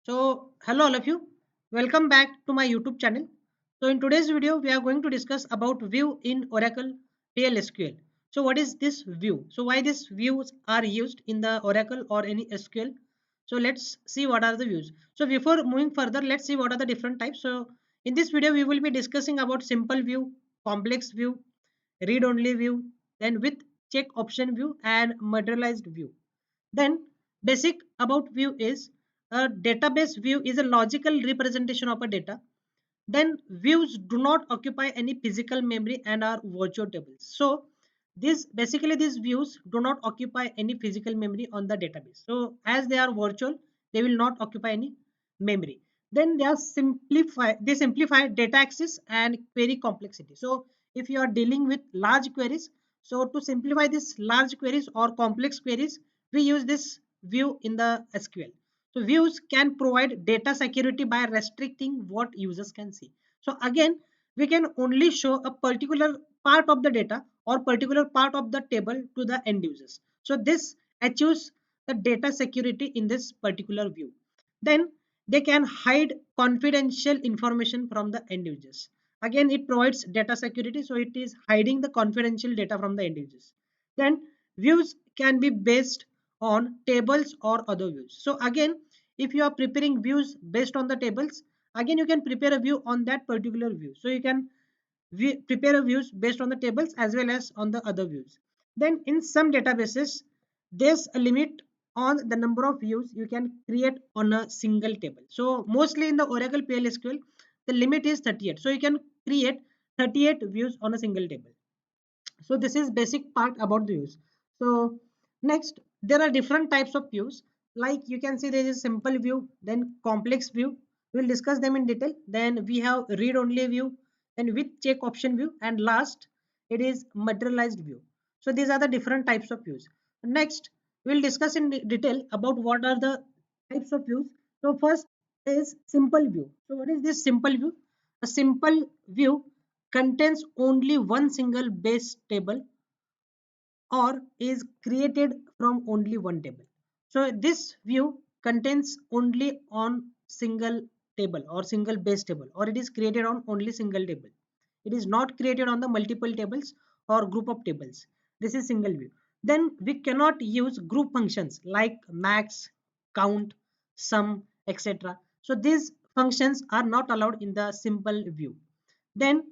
So, hello all of you. Welcome back to my YouTube channel. So, in today's video, we are going to discuss about view in Oracle PL/SQL. So, what is this view? So, why these views are used in the Oracle or any SQL? So, let's see what are the views. So, before moving further, let's see what are the different types. So, in this video, we will be discussing about simple view, complex view, read-only view, then with check option view and materialized view. Then basic about view is a database view is a logical representation of a data. Then views do not occupy any physical memory and are virtual tables. So these views do not occupy any physical memory on the database. So as they are virtual, they will not occupy any memory. Then they simplify data access and query complexity. So if you are dealing with large queries, so to simplify these large queries or complex queries, we use this view in the SQL. So views can provide data security by restricting what users can see. So again, we can only show a particular part of the data or particular part of the table to the end users. So this achieves the data security in this particular view. Then they can hide confidential information from the end users. Again, it provides data security, so it is hiding the confidential data from the end users. Then views can be based on tables or other views. So again, if you are preparing views based on the tables, again you can prepare a view on that particular view. So you can prepare a views based on the tables as well as on the other views. Then in some databases, there's a limit on the number of views you can create on a single table. So mostly in the Oracle PLSQL, the limit is 38. So you can create 38 views on a single table. So this is basic part about the views. So next, there are different types of views. Like you can see there is simple view, then complex view. We'll discuss them in detail. Then we have read only view, then with check option view, and last it is materialized view. So these are the different types of views. Next, we'll discuss in detail about what are the types of views. So first is simple view. So what is this simple view? A simple view contains only one single base table or is created from only one table. So this view contains only on single table or single base table, or it is created on only single table. It is not created on the multiple tables or group of tables. This is single view. Then we cannot use group functions like max, count, sum, etc. So these functions are not allowed in the simple view. Then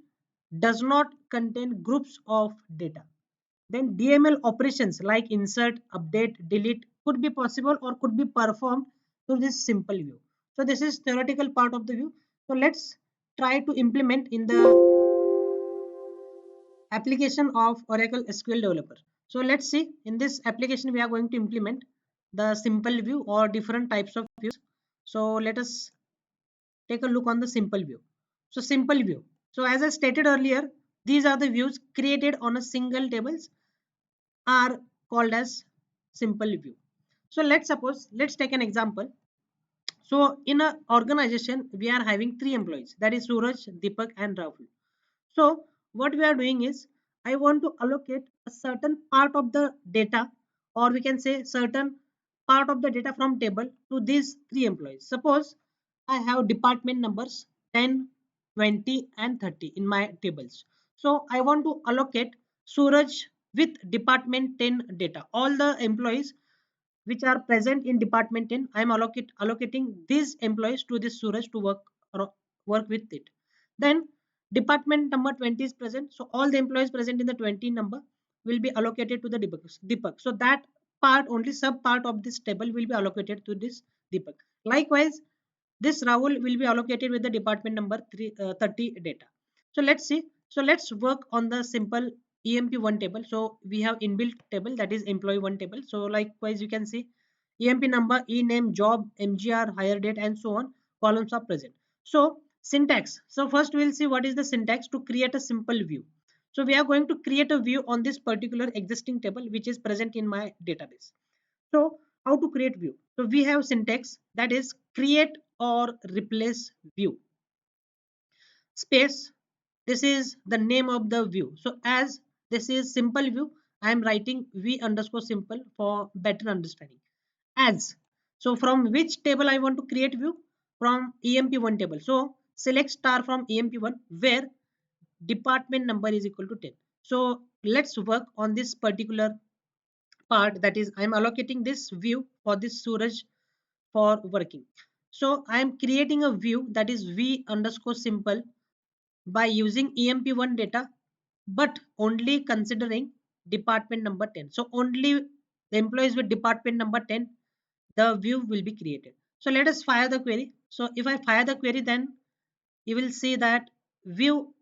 does not contain groups of data. Then DML operations like insert, update, delete could be possible or could be performed through this simple view. So this is theoretical part of the view. So let's try to implement in the application of Oracle SQL Developer. So let's see, in this application we are going to implement the simple view or different types of views. So let us take a look on the simple view. So simple view. So as I stated earlier, these are the views created on a single tables are called as simple view. So let's take an example. So in an organization, we are having three employees, that is Suraj, Deepak and Rahul. So what we are doing is, I want to allocate a certain part of the data, or we can say certain part of the data from table to these three employees. Suppose I have department numbers 10, 20 and 30 in my tables. So I want to allocate Suraj with department 10 data. All the employees which are present in department 10, I am allocating these employees to this Suraj to work with it. Then department number 20 is present, so all the employees present in the 20 number will be allocated to the Deepak. So that part, only sub part of this table will be allocated to this Deepak. Likewise, this Rahul will be allocated with the department number 30 data. So let's see. So let's work on the simple EMP1 table. So we have inbuilt table, that is employee one table. So likewise you can see EMP number, E name, job, MGR, hire date and so on columns are present. So syntax. So first we'll see what is the syntax to create a simple view. So we are going to create a view on this particular existing table which is present in my database. So how to create view? So we have syntax, that is create or replace view. Space, this is the name of the view. So as this is simple view, I am writing v underscore simple for better understanding. As, so from which table I want to create view? from EMP1 table. So select star from EMP1 where department number is equal to 10. So let's work on this particular part, that is I'm allocating this view for this Suraj for working. So I'm creating a view that is v underscore simple by using EMP1 data, but only considering department number 10. So only the employees with department number 10, the view will be created. So let us fire the query. So if I fire the query, then you will see that view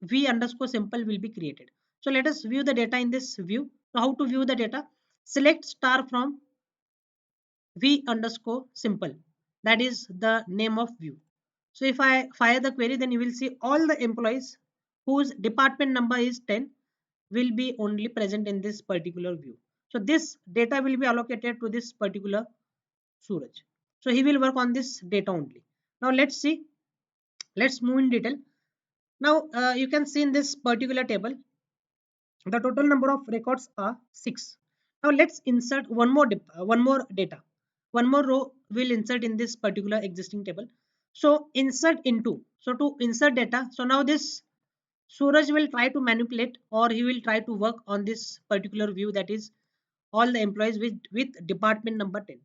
v underscore simple will be created. So let us view the data in this view. So how to view the data? Select star from v underscore simple. That is the name of view. So if I fire the query, then you will see all the employees whose department number is 10 will be only present in this particular view. So this data will be allocated to this particular Suraj. So he will work on this data only. Now let's see. Let's move in detail. Now you can see in this particular table, the total number of records are 6. Now let's insert one more data. One more row will insert in this particular existing table. So insert into. So to insert data. So now this Suraj will try to manipulate, or he will try to work on this particular view, that is all the employees with department number 10.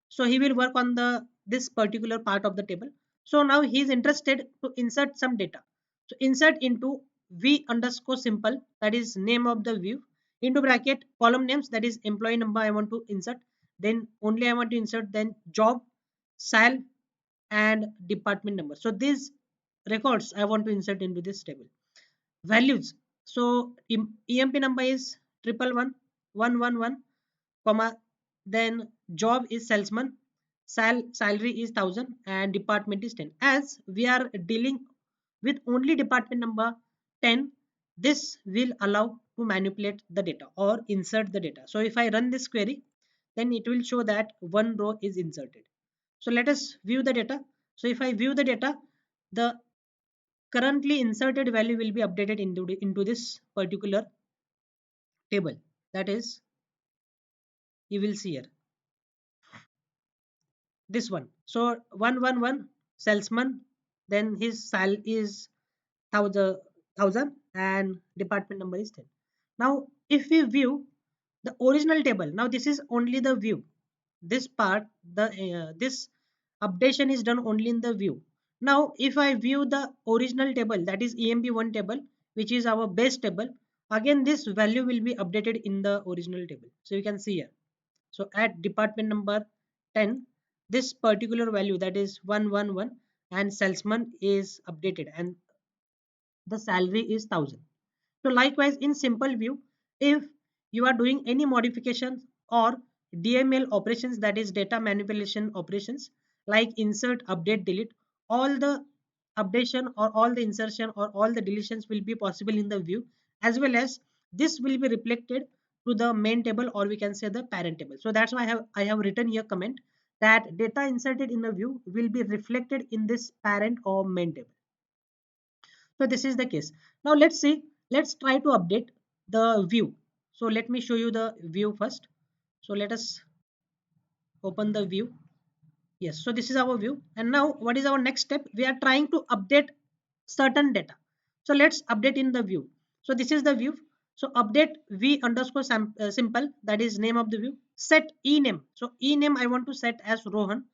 So he will work on the this particular part of the table. So now he is interested to insert some data. So insert into v underscore simple, that is name of the view, into bracket column names, that is employee number I want to insert, then only I want to insert, then job, sal, and department number. So these records I want to insert into this table. Values. So EMP number is 111 comma, then job is salesman, salary is 1000, and department is 10. As we are dealing with only department number 10, this will allow to manipulate the data or insert the data. So if I run this query, then it will show that one row is inserted. So let us view the data. So if I view the data, the currently inserted value will be updated into this particular table. That is, you will see here this one. So 111 salesman, then his sal is 1000 and department number is 10. Now if we view the original table, now this is only the view. This part, the this updation is done only in the view. Now if I view the original table, that is EMP1 table, which is our base table, again this value will be updated in the original table. So you can see here. So at department number 10, this particular value, that is 111, and salesman is updated, and the salary is 1000. So likewise in simple view, if you are doing any modifications or DML operations, that is data manipulation operations, like insert, update, delete, all the updation or all the insertion or all the deletions will be possible in the view, as well as this will be reflected to the main table, or we can say the parent table. So that's why I have written here comment that data inserted in the view will be reflected in this parent or main table. So this is the case. Now let's see, let's try to update the view. So let me show you the view first. So let us open the view. Yes, so this is our view. And now what is our next step? We are trying to update certain data. So let's update in the view. So this is the view. So update v underscore simple, that is name of the view. Set e name. So e name I want to set as Rohan,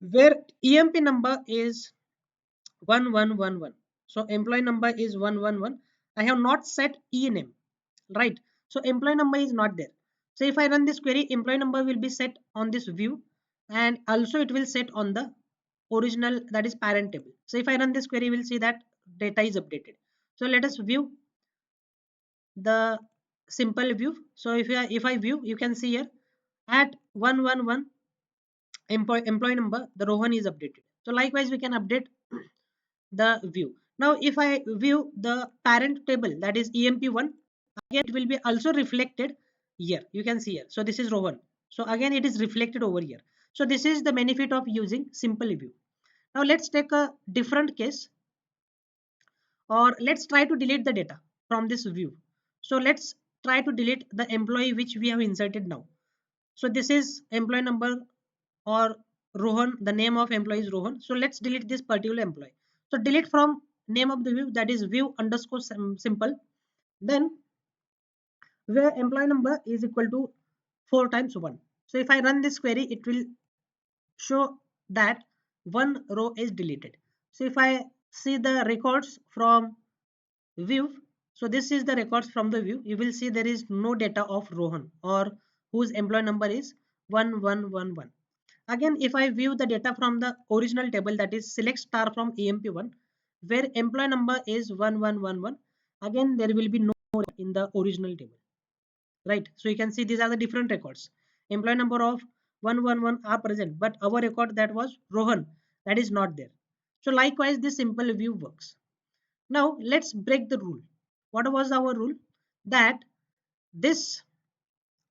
where EMP number is 1111. So employee number is 111. I have not set e name, right? So employee number is not there. So if I run this query, employee number will be set on this view, and also it will set on the original, that is parent table. So if I run this query, we'll see that data is updated. So let us view the simple view. So if I view, you can see here at 111 employee number, the Rohan is updated. So likewise we can update the view. Now if I view the parent table, that is EMP1, again it will be also reflected here. You can see here. So this is Rohan. So again it is reflected over here. So this is the benefit of using simple view. Now let's take a different case, or let's try to delete the data from this view. So let's try to delete the employee which we have inserted now. So this is employee number, or Rohan, the name of employee is Rohan. So let's delete this particular employee. So delete from name of the view, that is view underscore simple. Then where employee number is equal to 4 times 1. So if I run this query, it will show that one row is deleted. So if I see the records from view, so this is the records from the view. You will see there is no data of Rohan or whose employee number is 1111. Again, if I view the data from the original table, that is select star from EMP1, where employee number is 1111, again there will be no in the original table, right? So you can see these are the different records. Employee number of 111 are present, but our record that was Rohan, that is not there. So likewise, this simple view works. Now let's break the rule. What was our rule? That this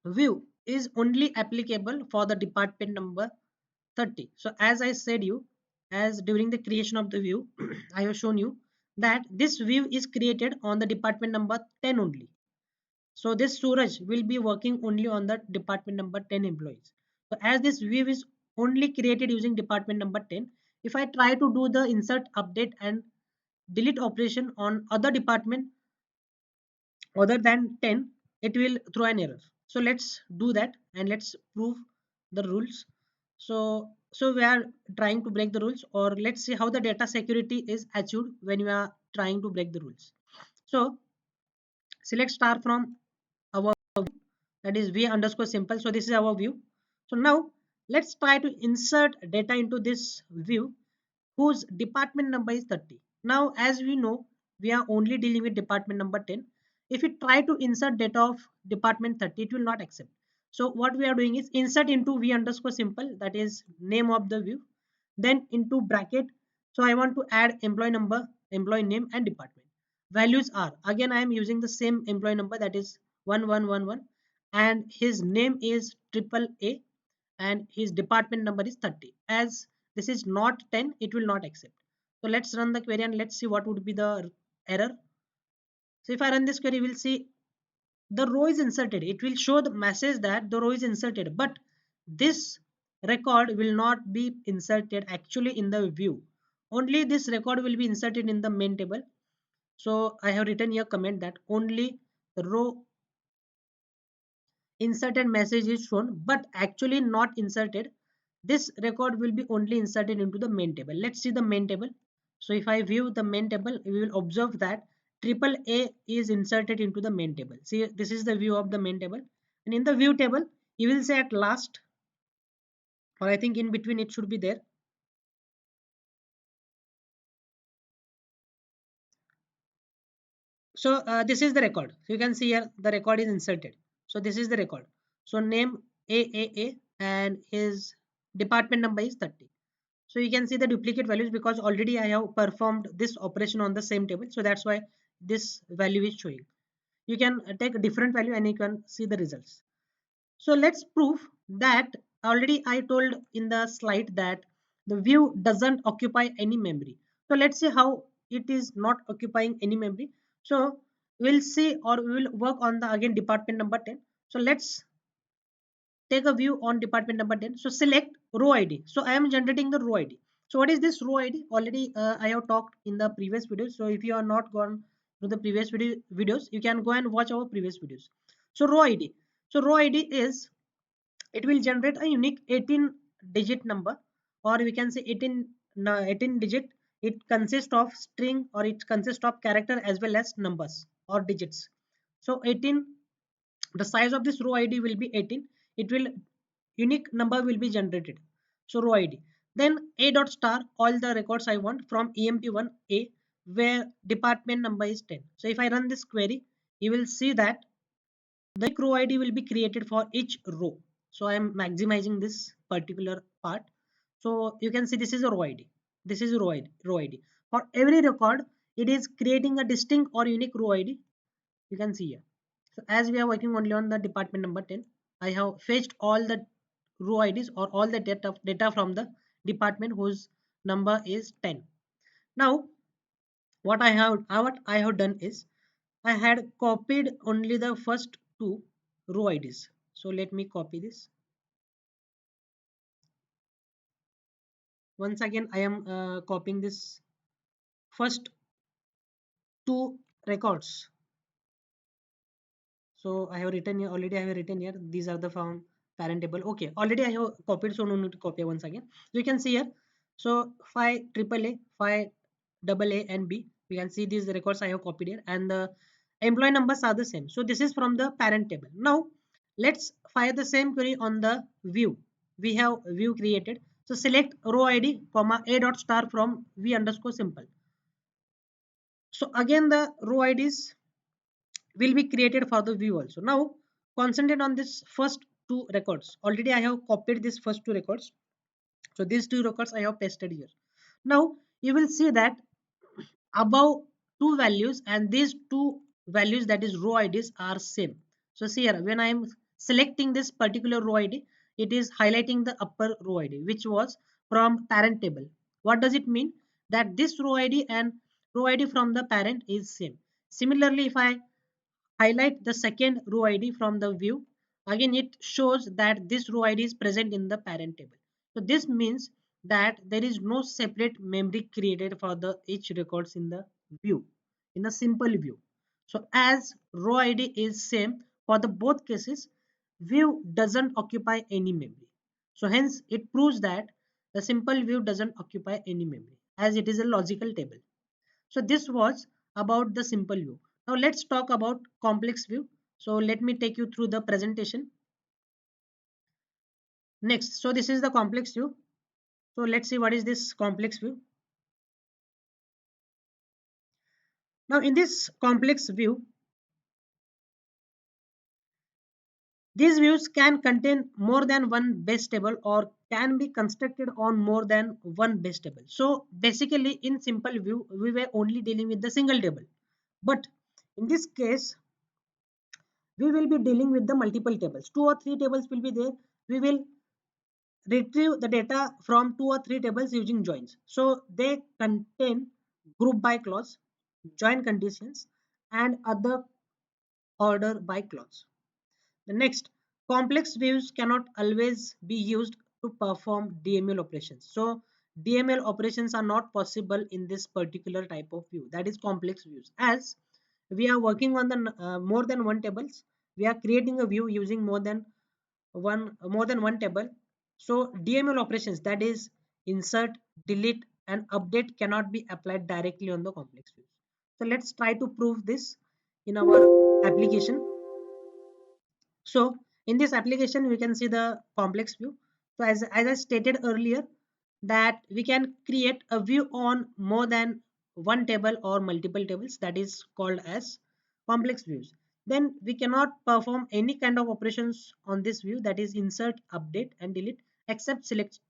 view is only applicable for the department number 30. So as I said you, as during the creation of the view, I have shown you that this view is created on the department number 10 only. So this Suraj will be working only on the department number 10 employees. So as this view is only created using department number 10, if I try to do the insert, update and delete operation on other department other than 10, it will throw an error. So let's do that and let's prove the rules. So we are trying to break the rules, or let's see how the data security is achieved when we are trying to break the rules. So select star from our, that is v underscore simple. So this is our view. So now let's try to insert data into this view whose department number is 30. Now as we know, we are only dealing with department number 10. If we try to insert data of department 30, it will not accept. So what we are doing is insert into v underscore simple, that is name of the view, then into bracket. So I want to add employee number, employee name and department. Values are, again I am using the same employee number, that is 1111, and his name is triple A and his department number is 30. As this is not 10, it will not accept. So let's run the query and let's see what would be the error. So if I run this query, we'll see the row is inserted. It will show the message that the row is inserted, but this record will not be inserted actually in the view. Only this record will be inserted in the main table. So I have written here comment that only the row inserted message is shown, but actually not inserted. This record will be only inserted into the main table. Let's see the main table. So if I view the main table, we will observe that triple A is inserted into the main table. See, this is the view of the main table, and in the view table you will say at last, or I think in between it should be there. So this is the record. So you can see here the record is inserted. So this is the record. So name AAA and his department number is 30. So you can see the duplicate values because already I have performed this operation on the same table. So that's why this value is showing. You can take a different value and you can see the results. So let's prove that already I told in the slide that the view doesn't occupy any memory. So let's see how it is not occupying any memory. So we'll see, or we will work on the again department number 10. So let's take a view on department number 10. So select row ID. So I am generating the row ID. So what is this row ID? Already I have talked in the previous video. So if you are not gone to the previous videos, you can go and watch our previous videos. So row ID. So row ID is, it will generate a unique 18 digit number, or we can say 18, 18 digit. It consists of string, or it consists of character as well as numbers or digits. So 18, the size of this row id will be 18. It will, unique number will be generated. So row id, then a dot star all the records I want from emp1 a, where department number is 10. So if I run this query, you will see that the row id will be created for each row. So I am maximizing this particular part. So you can see this is a row id, this is row id for every record. It is creating a distinct or unique row id. You can see here. So as we are working only on the department number 10, I have fetched all the row IDs or all the data from the department whose number is 10. Now what I have done is I had copied only the first two row IDs. So let me copy this. Once again, I am copying this first two records. So I have written here already. I have written here. These are the from parent table. Okay, already I have copied, so no need to copy once again. So you can see here. So phi triple A, phi double A, and B. We can see these records I have copied here, and the employee numbers are the same. So this is from the parent table. Now let's fire the same query on the view. We have view created. So select row ID, comma a dot star from v underscore simple. So again the row IDs will be created for the view also. Now concentrate on this first two records. Already I have copied this first two records. So these two records I have pasted here. Now you will see that above two values and these two values, that is row IDs, are same. So see here, when I am selecting this particular row ID, it is highlighting the upper row ID which was from parent table. What does it mean? That this row ID and row ID from the parent is same. Similarly, if I highlight the second row ID from the view, again it shows that this row ID is present in the parent table. So this means that there is no separate memory created for the each records in the view, in a simple view. So as row ID is same for the both cases, view doesn't occupy any memory. So hence it proves that the simple view doesn't occupy any memory as it is a logical table. So this was about the simple view. Now let's talk about complex view. So let me take you through the presentation. Next, so this is the complex view. So let's see what is this complex view. Now in this complex view, these views can contain more than one base table or can be constructed on more than one base table. So basically in simple view, we were only dealing with the single table. But in this case, we will be dealing with the multiple tables. Two or three tables will be there. We will retrieve the data from two or three tables using joins. So they contain group by clause, join conditions, and other order by clause. The next, complex views cannot always be used to perform DML operations. So DML operations are not possible in this particular type of view, that is complex views. As we are working on the more than one tables, we are creating a view using more than one table. So DML operations, that is insert, delete, and update, cannot be applied directly on the complex views. So let's try to prove this in our application. So in this application, we can see the complex view. So as I stated earlier, that we can create a view on more than one table or multiple tables, that is called as complex views. Then we cannot perform any kind of operations on this view, that is insert, update, and delete, except select.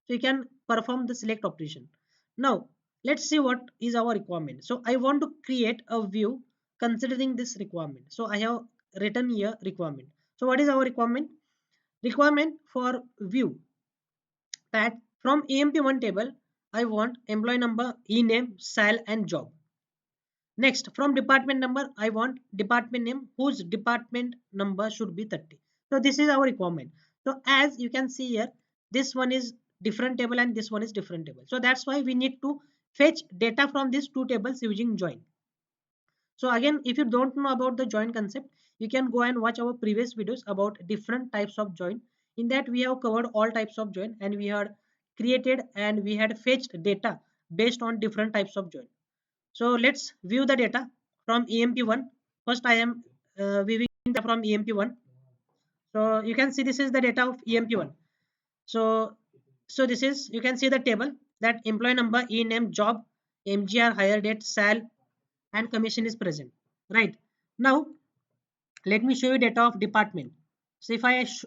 So you can perform the select operation. Now let's see what is our requirement. So I want to create a view considering this requirement. So I have written here requirement. So what is our requirement? Requirement for view that from EMP1 table, I want employee number, e-name, sal, and job. Next, from department number, I want department name whose department number should be 30. So this is our requirement. So as you can see here, this one is different table and this one is different table. So that's why we need to fetch data from these two tables using join. So again, if you don't know about the join concept, you can go and watch our previous videos about different types of join. In that we have covered all types of join and we had created and we had fetched data based on different types of join. So let's view the data from EMP1. First I am viewing the from EMP1. So you can see this is the data of EMP1. So this is, you can see the table that employee number, e name, job, MGR, hire date, sal, and commission is present, right? Now let me show you data of department. So if if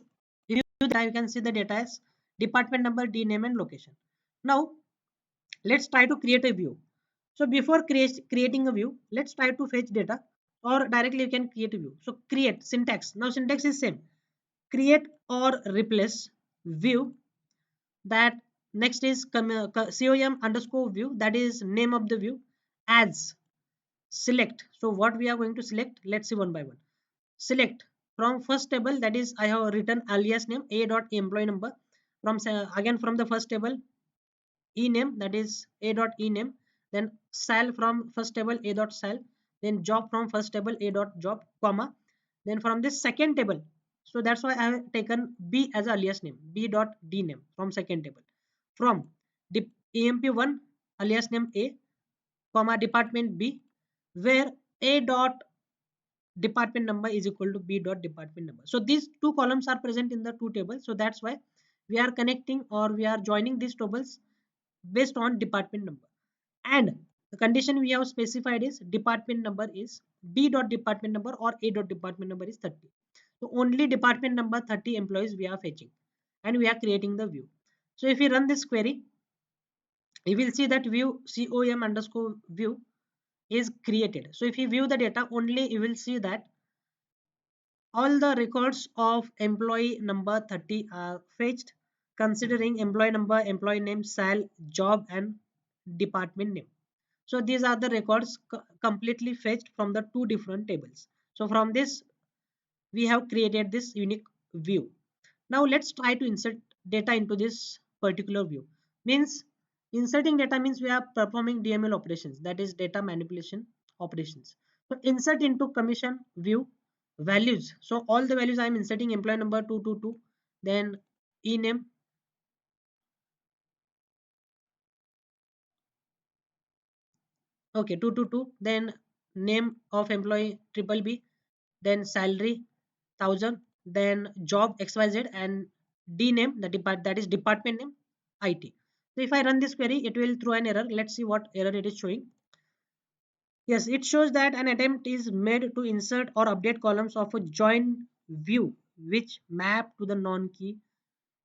you do that, you can see the data as department number, d name, and location. Now let's try to create a view. So before creating a view, let's try to fetch data, or directly you can create a view. So create syntax. Now syntax is same, create or replace view. That next is com underscore view, that is name of the view, as select. So what we are going to select, let's see one by one. Select from first table, that is I have written alias name a dot employee number, from again from the first table ename, that is a dot ename, then sal from first table a dot sal, then job from first table a dot job, comma, then from this second table, so that's why I have taken b as alias name, b dot d name from second table, from the emp1 alias name a, comma, department b, where a dot department number is equal to b dot department number. So these two columns are present in the two tables, so that's why we are connecting or we are joining these tables based on department number. And the condition we have specified is department number is b dot department number or a dot department number is 30. So only department number 30 employees we are fetching, and we are creating the view. So if we run this query, you will see that view com underscore view is created. So if you view the data only, you will see that all the records of employee number 30 are fetched considering employee number, employee name, sal, job, and department name. So these are the records completely fetched from the two different tables. So from this, we have created this unique view. Now let's try to insert data into this particular view. Means inserting data means we are performing DML operations, that is data manipulation operations. So insert into commission view values. So all the values I am inserting employee number 222, then ename, okay, 222, then name of employee triple B, then salary 1000, then job XYZ, and D name, the depart, that is department name IT. So if I run this query, it will throw an error. Let's see what error it is showing. Yes, it shows that an attempt is made to insert or update columns of a join view which map to the non-key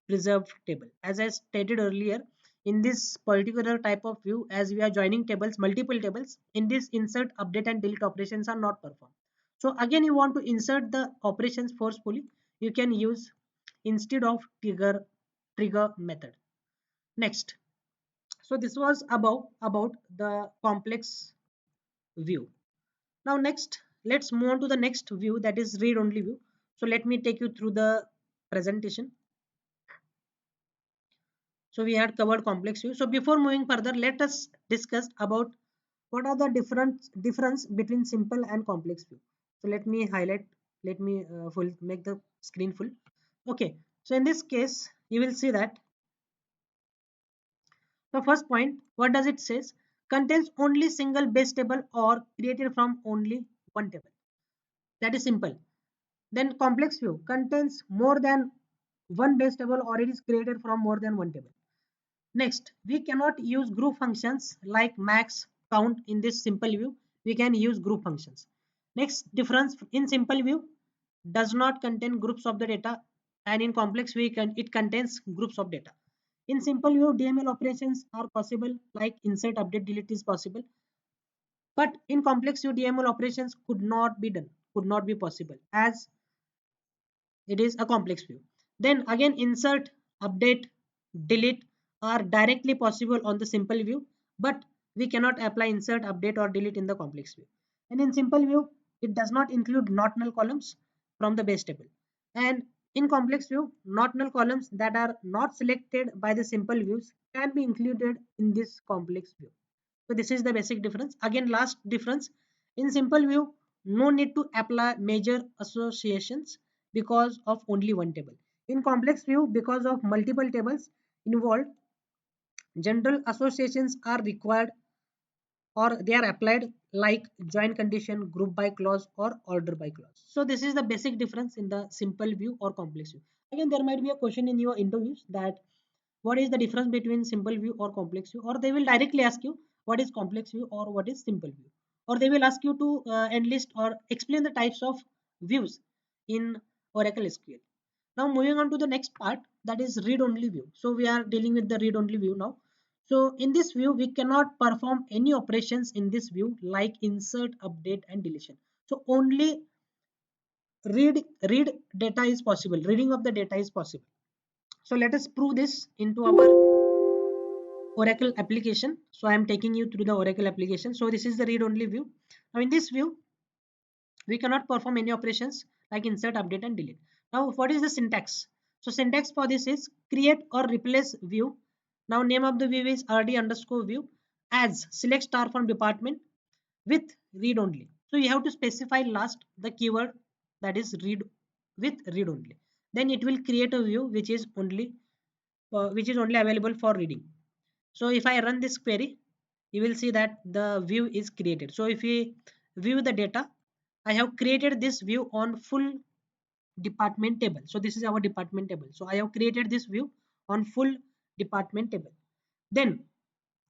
preserved table. As I stated earlier, in this particular type of view, as we are joining tables, multiple tables, in this insert, update, and delete operations are not performed. So again, you want to insert the operations forcefully, you can use instead of trigger method. Next, so this was about the complex view. Now next, let's move on to the next view, that is read only view. So let me take you through the presentation. So we had covered complex view. So before moving further, let us discuss about what are the difference between simple and complex view. So let me highlight, let me full make the screen full. Okay. So in this case, you will see that the first point, what does it says? Contains only single base table or created from only one table. That is simple. Then complex view contains more than one base table or it is created from more than one table. Next, we cannot use group functions like max, count in this simple view. We can use group functions. Next difference, in simple view does not contain groups of the data, and in complex view it contains groups of data. In simple view, DML operations are possible like insert, update, delete is possible. But in complex view, DML operations could not be done, could not be possible as it is a complex view. Then again, insert, update, delete are directly possible on the simple view, but we cannot apply insert, update, or delete in the complex view. And in simple view, it does not include not null columns from the base table. And in complex view, not null columns that are not selected by the simple views can be included in this complex view. So this is the basic difference. Again, last difference, in simple view, no need to apply major associations because of only one table. In complex view, because of multiple tables involved, general associations are required or they are applied like join condition, group by clause, or order by clause. So this is the basic difference in the simple view or complex view. Again, there might be a question in your interviews that what is the difference between simple view or complex view, or they will directly ask you what is complex view or what is simple view, or they will ask you to enlist or explain the types of views in Oracle SQL. Now moving on to the next part, that is read only view. So we are dealing with the read only view now. So in this view, we cannot perform any operations in this view like insert, update, and deletion. So only read data is possible, reading of the data is possible. So let us prove this into our Oracle application. So I am taking you through the Oracle application. So this is the read only view. Now in this view, we cannot perform any operations like insert, update, and delete. Now what is the syntax? So syntax for this is create or replace view Now name of the view is rd underscore view as select star from department with read only. So you have to specify last the keyword that is read with read only. Then it will create a view which is only available for reading. So if I run this query, you will see that the view is created. So if we view the data, I have created this view on full department table. So this is our department table. So I have created this view on full department table. Then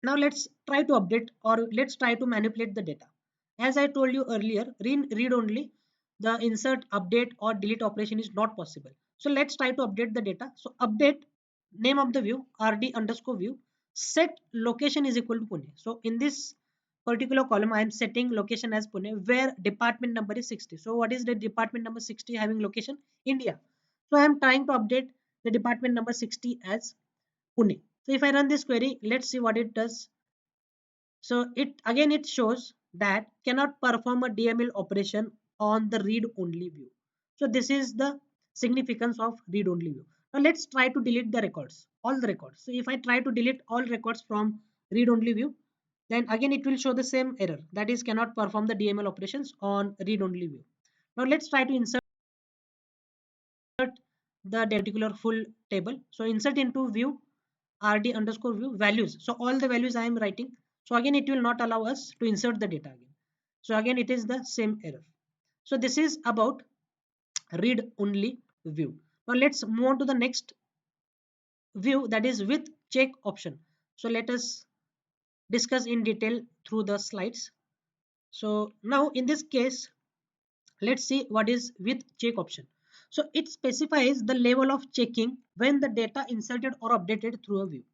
now let's try to update or let's try to manipulate the data. As I told you earlier, read only, the insert, update or delete operation is not possible. So let's try to update the data. So update name of the view rd underscore view set location is equal to Pune. So in this particular column, I am setting location as Pune where department number is 60. So what is the department number 60 having location? India. So I am trying to update the department number 60 as Pune. So if I run this query, let's see what it does. So it shows that cannot perform a DML operation on the read only view. So this is the significance of read only view. Now let's try to delete the records, all the records. So if I try to delete all records from read only view, then again it will show the same error, that is cannot perform the DML operations on read only view. Now let's try to insert the particular full table. So insert into view rd underscore view values. So all the values I am writing. So again it will not allow us to insert the data again. So again it is the same error. So this is about read only view. Now let's move on to the next view, that is with check option. So let us discuss in detail through the slides. So now in this case, let's see what is with check option. So it specifies the level of checking when the data inserted or updated through a view.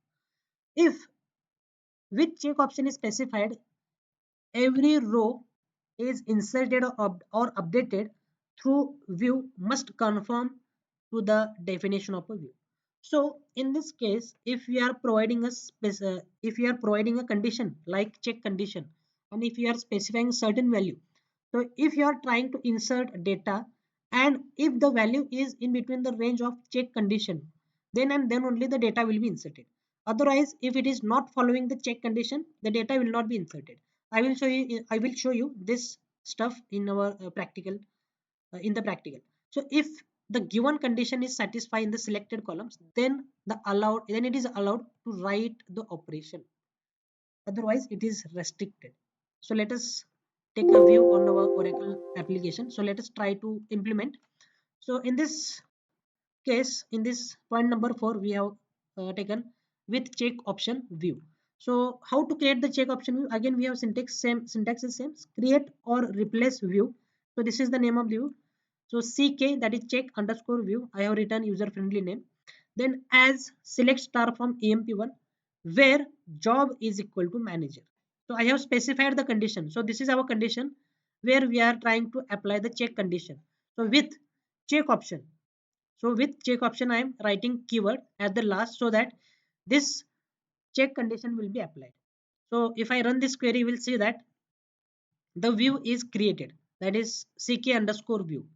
If with check option is specified, every row is inserted or updated through view must conform to the definition of a view. So in this case, if we are providing if we are providing a condition like check condition, and if you are specifying certain value, so if you are trying to insert data and if the value is in between the range of check condition, then and then only the data will be inserted. Otherwise, if it is not following the check condition, the data will not be inserted. I will show you this stuff in our practical in the practical. So if the given condition is satisfied in the selected columns, then it is allowed to write the operation. Otherwise, it is restricted. So let us take a view on our Oracle application. So let us try to implement. So in this case, in this point number 4, we have taken with check option view. So how to create the check option view? Again, we have syntax is same, create or replace view. So this is the name of the view. So ck, that is check underscore view, I have written user friendly name. Then as select star from emp1 where job is equal to manager. So I have specified the condition. So this is our condition where we are trying to apply the check condition. So with check option, so with check option, I am writing keyword at the last so that this check condition will be applied. So if I run this query, you will see that the view is created, that is ck underscore view.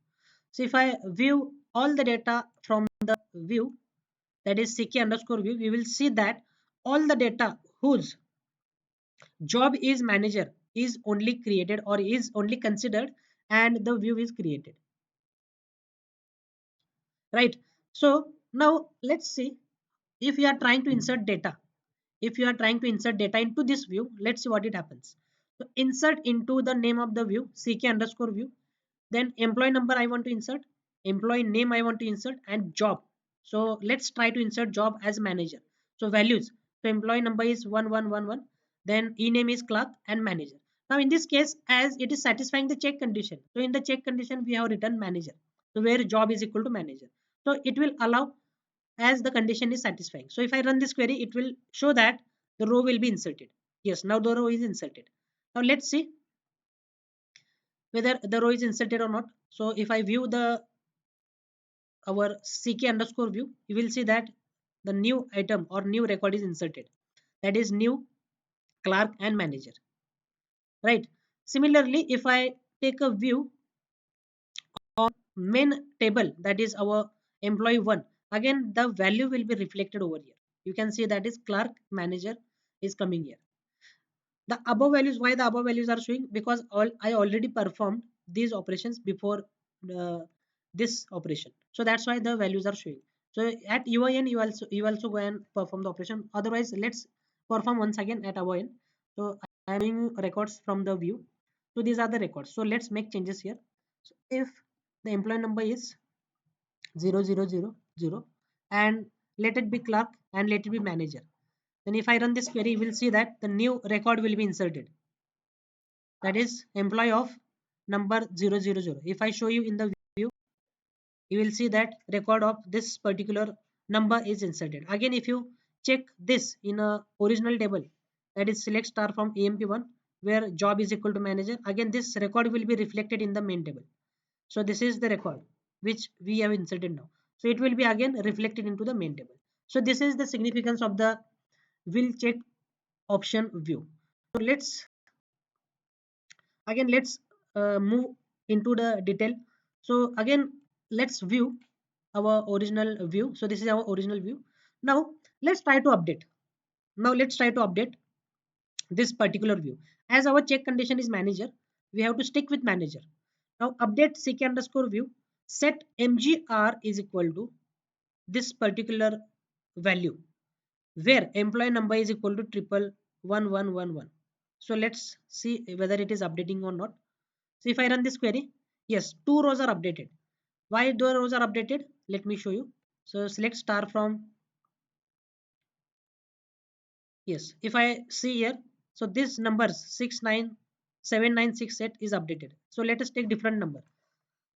So if I view all the data from the view, that is ck underscore view, we will see that all the data whose job is manager is only created or is only considered and the view is created. Right. So now let's see if you are trying to insert data. If you are trying to insert data into this view, let's see what it happens. So insert into the name of the view, ck underscore view. Then employee number I want to insert, employee name I want to insert, and job. So let's try to insert job as manager. So values. So employee number is 1111. Then e name is clerk and manager. Now in this case, as it is satisfying the check condition. So in the check condition, we have written manager. So where job is equal to manager. So it will allow as the condition is satisfying. So if I run this query, it will show that the row will be inserted. Yes, now the row is inserted. Now let's see whether the row is inserted or not. So if I view the our ck underscore view, you will see that the new item or new record is inserted. That is new clerk and manager. Right. Similarly, if I take a view main table, that is our employee one, again the value will be reflected over here. You can see that is clerk manager is coming here. The above values, why the above values are showing? Because all I already performed these operations before this operation. So that's why the values are showing. So at UIN you also go and perform the operation. Otherwise, let's perform once again at our end. So I am doing records from the view. So these are the records. So let's make changes here. So if the employee number is 0000 and let it be clerk and let it be manager. Then if I run this query, you will see that the new record will be inserted. That is employee of number 000. If I show you in the view, you will see that record of this particular number is inserted. Again, if you check this in a original table, that is select star from EMP1 where job is equal to manager. Again, this record will be reflected in the main table. So this is the record which we have inserted now. So it will be again reflected into the main table. So this is the significance of the will check option view. So let's move into the detail. So again, let's view our original view. So this is our original view. Now let's try to update. Now let's try to update this particular view. As our check condition is manager, we have to stick with manager. Now update ck underscore view set mgr is equal to this particular value where employee number is equal to triple 1111. So let's see whether it is updating or not. So if I run this query, yes, two rows are updated. Why the rows are updated? Let me show you. So select star from, yes, if I see here, so this numbers 69796 is updated. So let us take different number.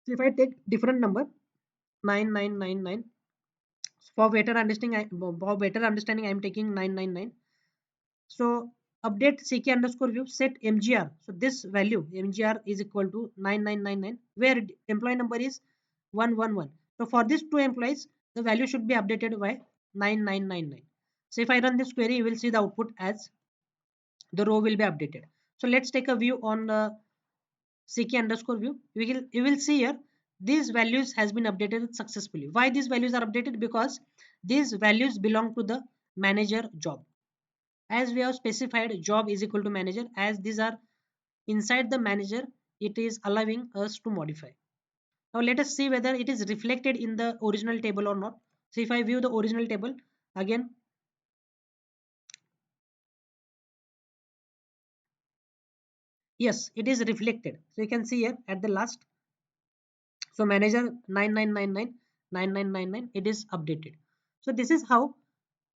So if I take different number 9999, for better understanding I am taking 999. So update ck underscore view set mgr. So this value mgr is equal to 9999 where employee number is 111. So for these two employees, the value should be updated by 9999. So if I run this query, you will see the output as the row will be updated. So let's take a view on ck underscore view. You will see here these values has been updated successfully. Why these values are updated? Because these values belong to the manager job. As we have specified job is equal to manager, as these are inside the manager, it is allowing us to modify. Now let us see whether it is reflected in the original table or not. So if I view the original table again, yes, it is reflected. So you can see here at the last, so manager 9999 it is updated. So this is how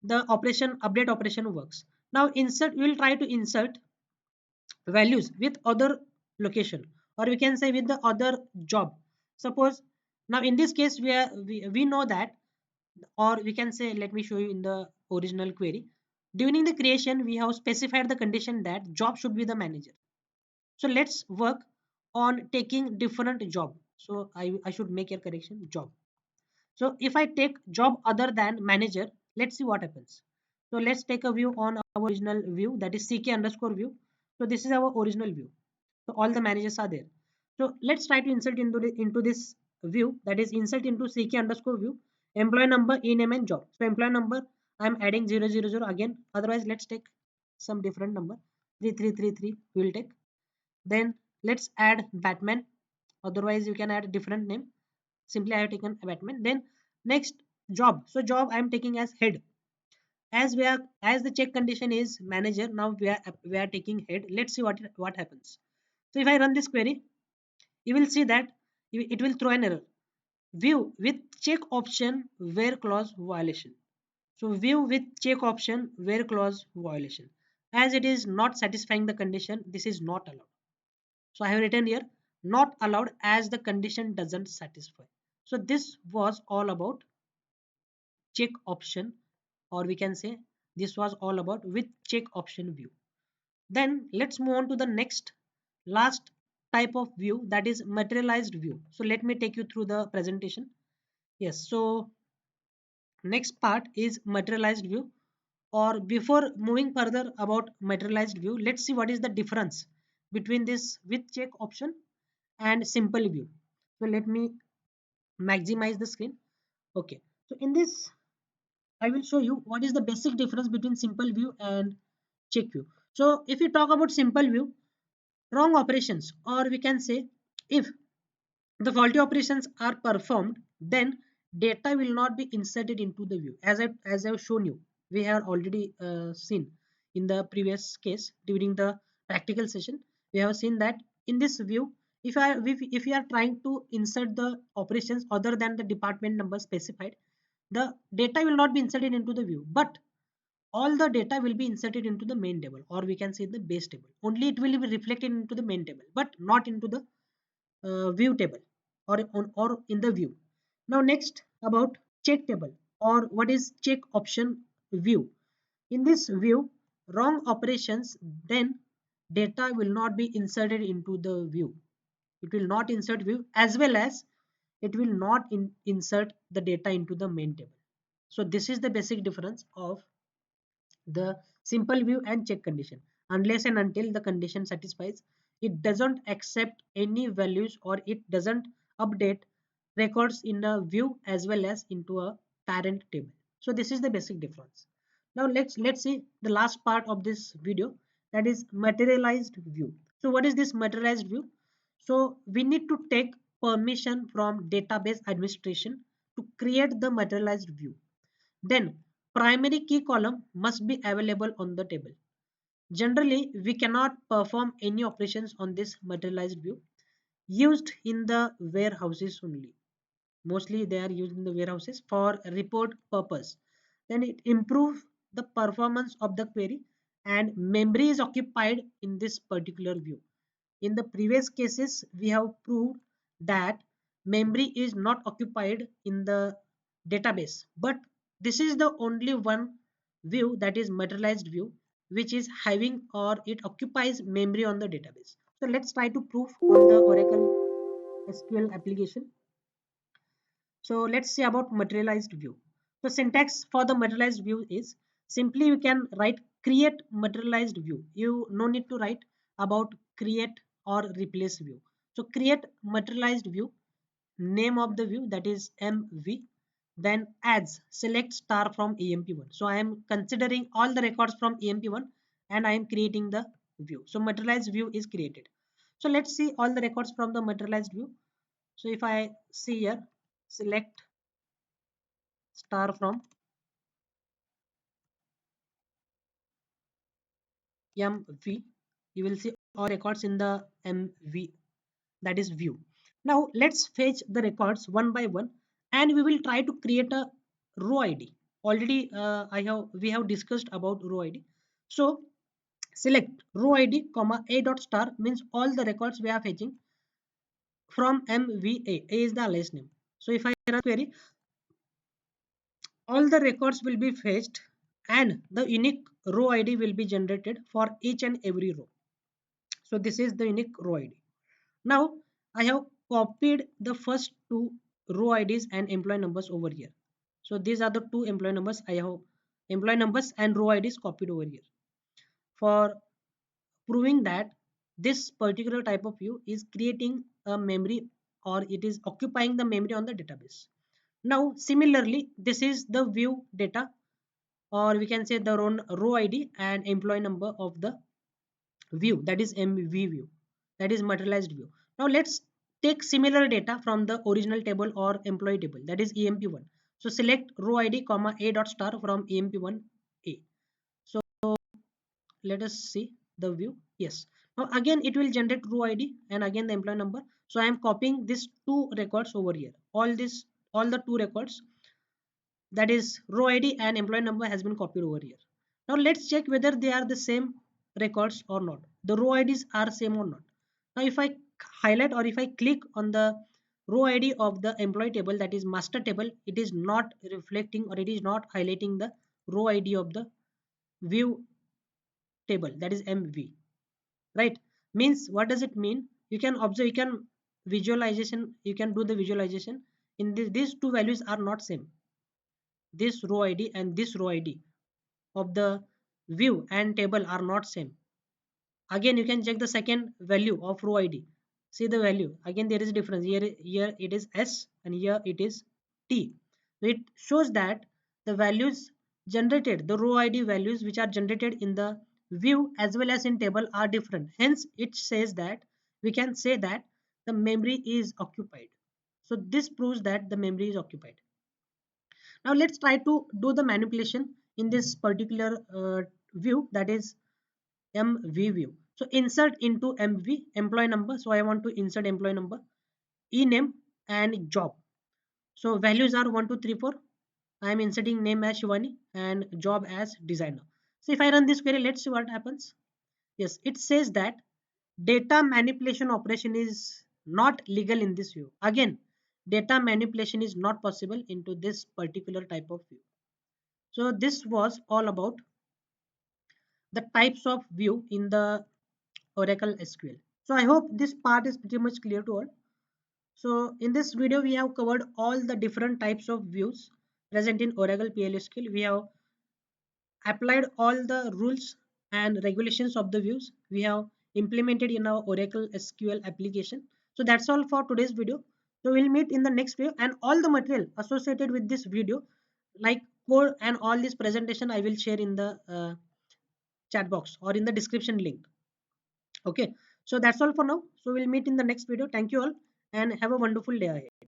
the operation update operation works. Now insert, we will try to insert values with other location, or we can say with the other job. Suppose now in this case we know that, or we can say, let me show you in the original query. During the creation we have specified the condition that job should be the manager. So let's work on taking different job. So I should make a correction job. So if I take job other than manager, let's see what happens. So let's take a view on our original view, that is ck underscore view. So this is our original view. So all the managers are there. So let's try to insert into this view, that is insert into ck underscore view employee number, e-name and job. So employee number I'm adding 000 again. Otherwise let's take some different number 3333 we will take. Then let's add Batman. Otherwise you can add different name. Simply I have taken a Batman. Then next job. So job I am taking as head. As the check condition is manager, now we are taking head. Let's see what happens. So if I run this query, you will see that it will throw an error. View with check option where clause violation. So view with check option where clause violation. As it is not satisfying the condition, this is not allowed. So I have written here not allowed as the condition doesn't satisfy. So this was all about check option, or we can say this was all about with check option view. Then let's move on to the next last type of view, that is materialized view. So let me take you through the presentation. Yes, so next part is materialized view, or before moving further about materialized view, let's see what is the difference between this with check option and simple view. So let me maximize the screen. Okay, so in this I will show you what is the basic difference between simple view and check view. So if you talk about simple view, wrong operations, or we can say if the faulty operations are performed, then data will not be inserted into the view. As I've shown you, we have already seen in the previous case during the practical session. We have seen that in this view, if you are trying to insert the operations other than the department number specified, the data will not be inserted into the view, but all the data will be inserted into the main table, or we can say the base table. Only it will be reflected into the main table, but not into the view table, or in the view. Now next about check table, or what is check option view. In this view, wrong operations, then data will not be inserted into the view. It will not insert view, as well as it will not insert the data into the main table. So this is the basic difference of the simple view and check condition. Unless and until the condition satisfies, it doesn't accept any values, or it doesn't update records in a view as well as into a parent table. So this is the basic difference. Now let's see the last part of this video, that is materialized view. So what is this materialized view? So we need to take permission from database administration to create the materialized view. Then primary key column must be available on the table. Generally, we cannot perform any operations on this materialized view, used in the warehouses only. Mostly they are used in the warehouses for report purpose. Then it improves the performance of the query, and memory is occupied in this particular view. In the previous cases, we have proved that memory is not occupied in the database, but this is the only one view, that is materialized view, which is having, or it occupies memory on the database. So let's try to prove on the Oracle SQL application. So let's see about materialized view. So syntax for the materialized view is simply you can write create materialized view. You no need to write about create or replace view. So create materialized view, name of the view, that is MV, then adds select star from EMP1. So I am considering all the records from EMP1 and I am creating the view. So materialized view is created. So let's see all the records from the materialized view. So if I see here, select star from MV, you will see all records in the MV, that is view. Now let's fetch the records one by one, and we will try to create a row ID. Already we have discussed about row ID. So select row ID comma a dot star means all the records we are fetching from MVA. A is the alias name. So if I run query, all the records will be fetched and the unique row ID will be generated for each and every row. So this is the unique row ID. Now I have copied the first two row IDs and employee numbers over here. So these are the two employee numbers. I have employee numbers and row IDs copied over here, for proving that this particular type of view is creating a memory, or it is occupying the memory on the database. Now similarly, this is the view data, or we can say the row ID and employee number of the view, that is MV view, that is materialized view. Now let's take similar data from the original table or employee table, that is EMP1. So select row ID comma a dot star from EMP1 A. So let us see the view. Yes, now again it will generate row ID and again the employee number. So I am copying these two records over here. All the two records, that is row ID and employee number, has been copied over here. Now let's check whether they are the same records or not, the row IDs are same or not. Now if I highlight or if I click on the row ID of the employee table, that is master table, it is not reflecting, or it is not highlighting the row ID of the view table, that is MV, right? Means what does it mean? You can observe, you can visualization, you can do the visualization. In these two values are not same, this row ID and this row ID of the view and table are not same. Again you can check the second value of row ID. See the value, again there is a difference. Here it is S and here it is T. So it shows that the values generated, the row ID values which are generated in the view as well as in table are different. Hence, it says that we can say that the memory is occupied. So this proves that the memory is occupied. Now let's try to do the manipulation in this particular view, that is MV view. So insert into MV employee number. So I want to insert employee number, e-name and job. So values are 1, 2, 3, 4. I am inserting name as Shivani and job as designer. So if I run this query, let's see what happens. Yes, it says that data manipulation operation is not legal in this view. Again, data manipulation is not possible into this particular type of view. So this was all about the types of view in the Oracle SQL. So I hope this part is pretty much clear to all. So in this video, we have covered all the different types of views present in Oracle PLSQL. We have applied all the rules and regulations of the views we have implemented in our Oracle SQL application. So that's all for today's video. So we'll meet in the next video, and all the material associated with this video like code and all this presentation I will share in the chat box or in the description link. Okay, so that's all for now. So we'll meet in the next video. Thank you all and have a wonderful day ahead.